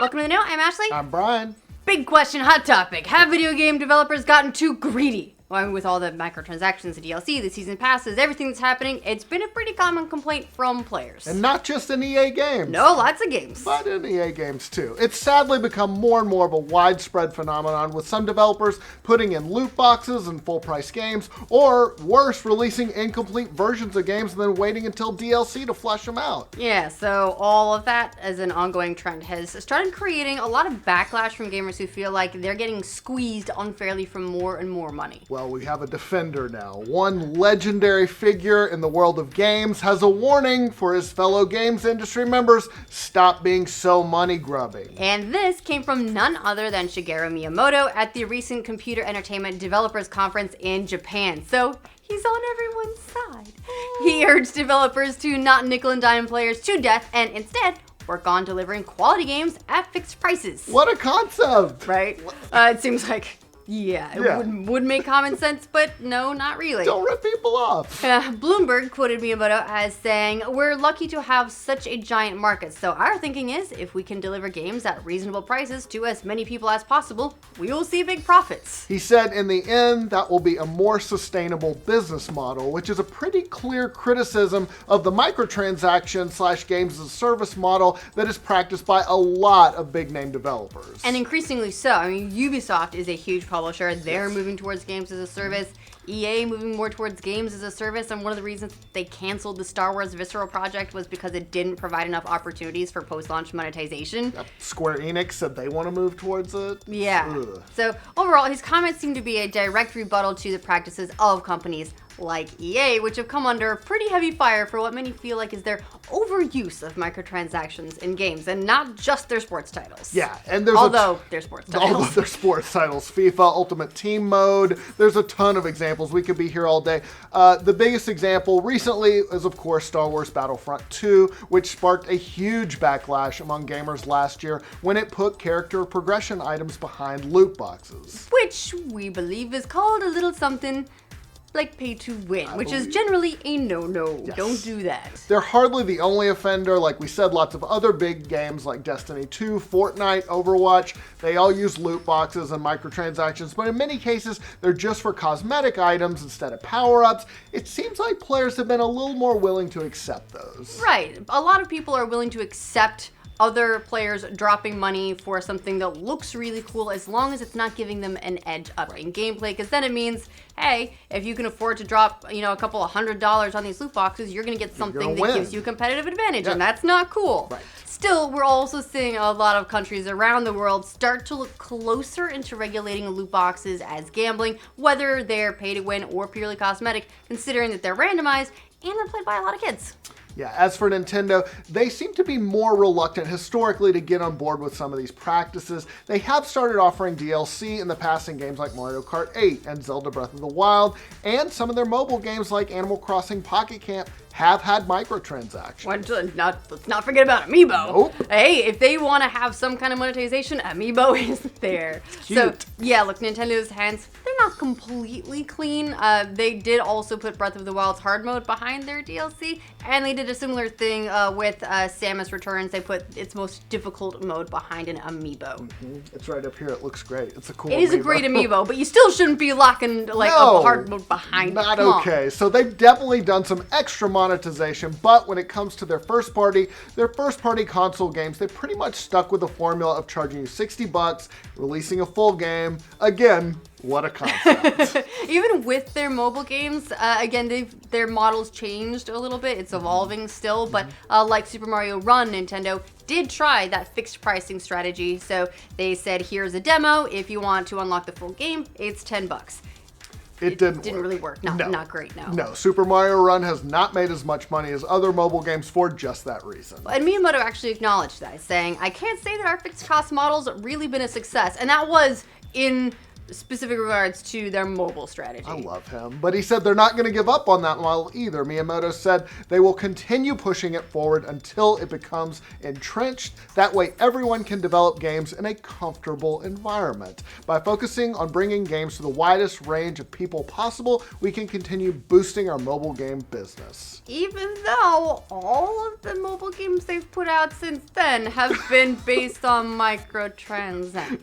Welcome to the Note. I'm Ashley. I'm Brian. Big question, hot topic. Have video game developers gotten too greedy? Well, I mean, with all the microtransactions, the DLC, the season passes, everything that's happening, it's been a pretty common complaint from players. And not just in EA games. No, lots of games. But in EA games too. It's sadly become more and more of a widespread phenomenon, with some developers putting in loot boxes and full price games, or worse, releasing incomplete versions of games and then waiting until DLC to flesh them out. Yeah, so all of that as an ongoing trend has started creating a lot of backlash from gamers who feel like they're getting squeezed unfairly from more and more money. Well, we have a defender now. One legendary figure in the world of games has a warning for his fellow games industry members: stop being so money grubbing. And this came from none other than Shigeru Miyamoto at the recent Computer Entertainment Developers Conference in Japan. So he's on everyone's side. He urged developers to not nickel and dime players to death and instead work on delivering quality games at fixed prices. What a concept! Right? It seems like, it would make common sense, but no, not really. Don't rip people off. Bloomberg quoted Miyamoto as saying, "We're lucky to have such a giant market, so our thinking is if we can deliver games at reasonable prices to as many people as possible, we will see big profits." He said in the end, that will be a more sustainable business model, which is a pretty clear criticism of the microtransaction / games as a service model that is practiced by a lot of big name developers. And increasingly so. I mean, Ubisoft is a huge publisher. They're moving towards games as a service. EA moving more towards games as a service, and one of the reasons they canceled the Star Wars Visceral project was because it didn't provide enough opportunities for post-launch monetization. Square Enix said they want to move towards it. Yeah. Ugh. So overall, his comments seem to be a direct rebuttal to the practices of companies like EA, which have come under pretty heavy fire for what many feel like is their overuse of microtransactions in games, and not just their sports titles. Yeah, and there's Although they're sports titles. Although they're sports titles. FIFA, Ultimate Team Mode, there's a ton of examples. We could be here all day. The biggest example recently is, of course, Star Wars Battlefront 2, which sparked a huge backlash among gamers last year when it put character progression items behind loot boxes. Which we believe is called a little something like pay to win, which is generally a no-no. Yes. Don't do that. They're hardly the only offender. Like we said, lots of other big games like Destiny 2, Fortnite, Overwatch, they all use loot boxes and microtransactions, but in many cases, they're just for cosmetic items instead of power-ups. It seems like players have been a little more willing to accept those. Right. A lot of people are willing to accept other players dropping money for something that looks really cool as long as it's not giving them an edge up in gameplay, because then it means, hey, if you can afford to drop, a couple of $100 on these loot boxes, you're going to get something that gives you a competitive advantage, and that's not cool. Right. Still, we're also seeing a lot of countries around the world start to look closer into regulating loot boxes as gambling, whether they're pay to win or purely cosmetic, considering that they're randomized and they're played by a lot of kids. Yeah, as for Nintendo, they seem to be more reluctant historically to get on board with some of these practices. They have started offering DLC in the past in games like Mario Kart 8 and Zelda Breath of the Wild, and some of their mobile games like Animal Crossing Pocket Camp have had microtransactions. Let's not forget about Amiibo. Nope. Hey, if they want to have some kind of monetization, Amiibo is there. Cute. So, yeah, look, Nintendo's hands, they're not completely clean. They did also put Breath of the Wild's hard mode behind their DLC, and they did a similar thing with Samus Returns. They put its most difficult mode behind an Amiibo. Mm-hmm. It's right up here. It looks great. It's a cool It is a great Amiibo, but you still shouldn't be locking a hard mode behind it. Not Come on. okay. So they've definitely done some extra monetization, but when it comes to their first party console games, they pretty much stuck with the formula of charging you $60, releasing a full game. Again, what a concept. Even with their mobile games, again, their models changed a little bit. It's evolving still, but like Super Mario Run, Nintendo did try that fixed pricing strategy. So they said, here's a demo. If you want to unlock the full game, it's $10. It didn't really work. No, not great, no. No, Super Mario Run has not made as much money as other mobile games for just that reason. And Miyamoto actually acknowledged that, saying, I can't say that our fixed cost model's really been a success. And that was in specific regards to their mobile strategy. I love him. But he said they're not going to give up on that model either. Miyamoto said they will continue pushing it forward until it becomes entrenched. That way everyone can develop games in a comfortable environment. By focusing on bringing games to the widest range of people possible, we can continue boosting our mobile game business. Even though all of the mobile games they've put out since then have been based on microtransactions.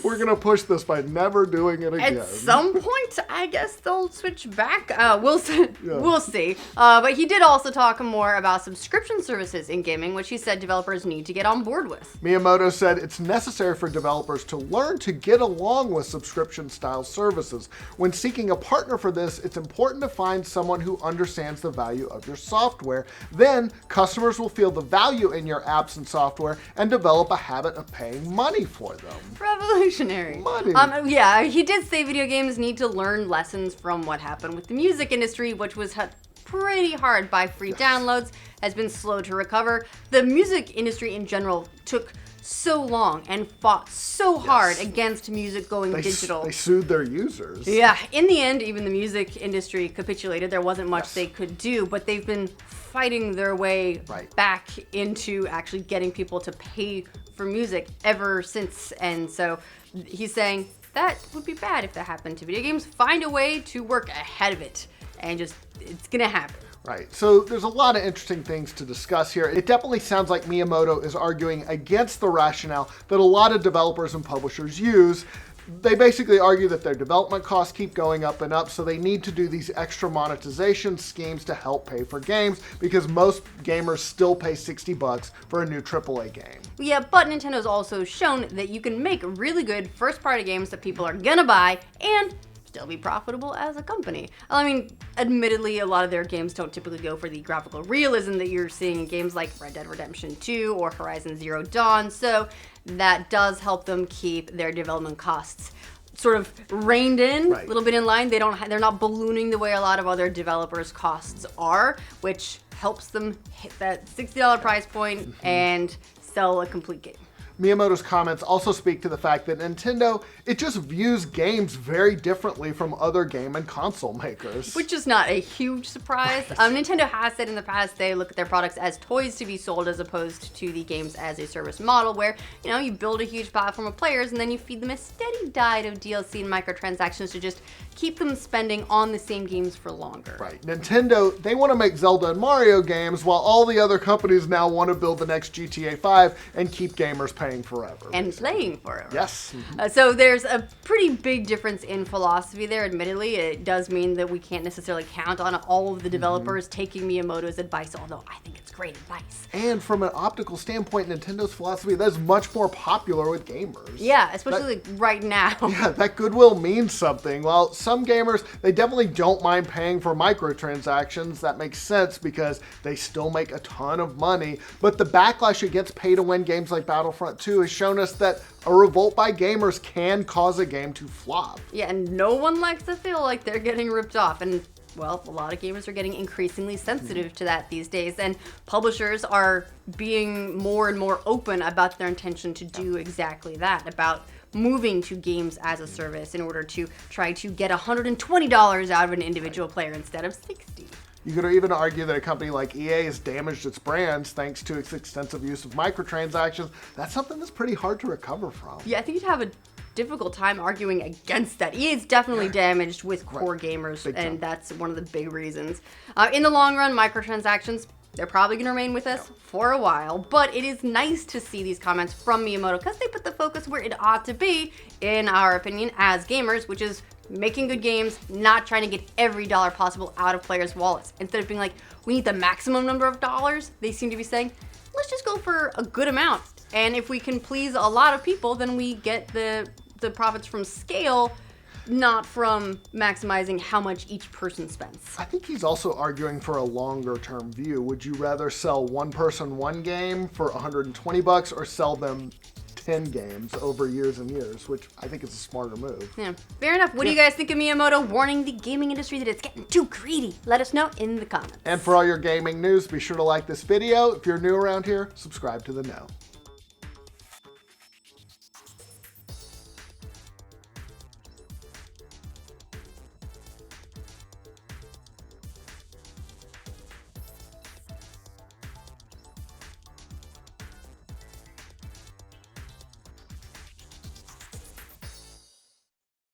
We're going to push this by never doing it again. At some point, I guess they'll switch back. We'll see. Yeah. We'll see. But he did also talk more about subscription services in gaming, which he said developers need to get on board with. Miyamoto said it's necessary for developers to learn to get along with subscription-style services. When seeking a partner for this, it's important to find someone who understands the value of your software. Then, customers will feel the value in your apps and software and develop a habit of paying money for them. Revolutionary. Money. Yeah, he did say video games need to learn lessons from what happened with the music industry, which was pretty hard by free downloads, has been slow to recover. The music industry in general took so long and fought so hard against music going digital. They sued their users. Yeah, in the end, even the music industry capitulated. There wasn't much they could do, but they've been fighting their way back into actually getting people to pay for music ever since. And so he's saying that would be bad if that happened to video games. Find a way to work ahead of it, and just, it's gonna happen. Right, so there's a lot of interesting things to discuss here. It definitely sounds like Miyamoto is arguing against the rationale that a lot of developers and publishers use. They basically argue that their development costs keep going up and up, so they need to do these extra monetization schemes to help pay for games, because most gamers still pay $60 for a new AAA game. Yeah, but Nintendo's also shown that you can make really good first-party games that people are gonna buy and still be profitable as a company. I mean, admittedly, a lot of their games don't typically go for the graphical realism that you're seeing in games like Red Dead Redemption 2 or Horizon Zero Dawn, so that does help them keep their development costs sort of reined in, a little bit in line. They're not ballooning the way a lot of other developers' costs are, which helps them hit that $60 price point and sell a complete game. Miyamoto's comments also speak to the fact that Nintendo, it just views games very differently from other game and console makers. Which is not a huge surprise. Nintendo has said in the past they look at their products as toys to be sold as opposed to the games as a service model where, you know, you build a huge platform of players and then you feed them a steady diet of DLC and microtransactions to just keep them spending on the same games for longer. Right. Nintendo, they want to make Zelda and Mario games while all the other companies now want to build the next GTA 5 and keep gamers paying forever. And playing forever. Yes. So there's a pretty big difference in philosophy there, admittedly. It does mean that we can't necessarily count on all of the developers taking Miyamoto's advice, although I think it's great advice. And from an optical standpoint, Nintendo's philosophy, that's much more popular with gamers. Yeah, especially right now. Yeah, that goodwill means something. While some gamers, they definitely don't mind paying for microtransactions. That makes sense because they still make a ton of money. But the backlash against pay-to-win games like Battlefront 2 has shown us that a revolt by gamers can cause a game to flop. Yeah, and no one likes to feel like they're getting ripped off. And well, a lot of gamers are getting increasingly sensitive to that these days, and publishers are being more and more open about their intention to do exactly that, about moving to games as a service in order to try to get $120 out of an individual player instead of $60. You could even argue that a company like EA has damaged its brands thanks to its extensive use of microtransactions. That's something that's pretty hard to recover from. Yeah, I think you'd have a difficult time arguing against that. EA's definitely damaged with core gamers, and that's one of the big reasons. In the long run, microtransactions, they're probably going to remain with us for a while, but it is nice to see these comments from Miyamoto because they put the focus where it ought to be, in our opinion, as gamers, which is making good games, not trying to get every dollar possible out of players' wallets. Instead of being like, we need the maximum number of dollars, they seem to be saying, let's just go for a good amount. And if we can please a lot of people, then we get the profits from scale, not from maximizing how much each person spends. I think he's also arguing for a longer term view. Would you rather sell one person one game for $120 or sell them 10 games over years and years, which I think is a smarter move. Yeah, fair enough. What do you guys think of Miyamoto warning the gaming industry that it's getting too greedy? Let us know in the comments. And for all your gaming news, be sure to like this video. If you're new around here, subscribe to The Know.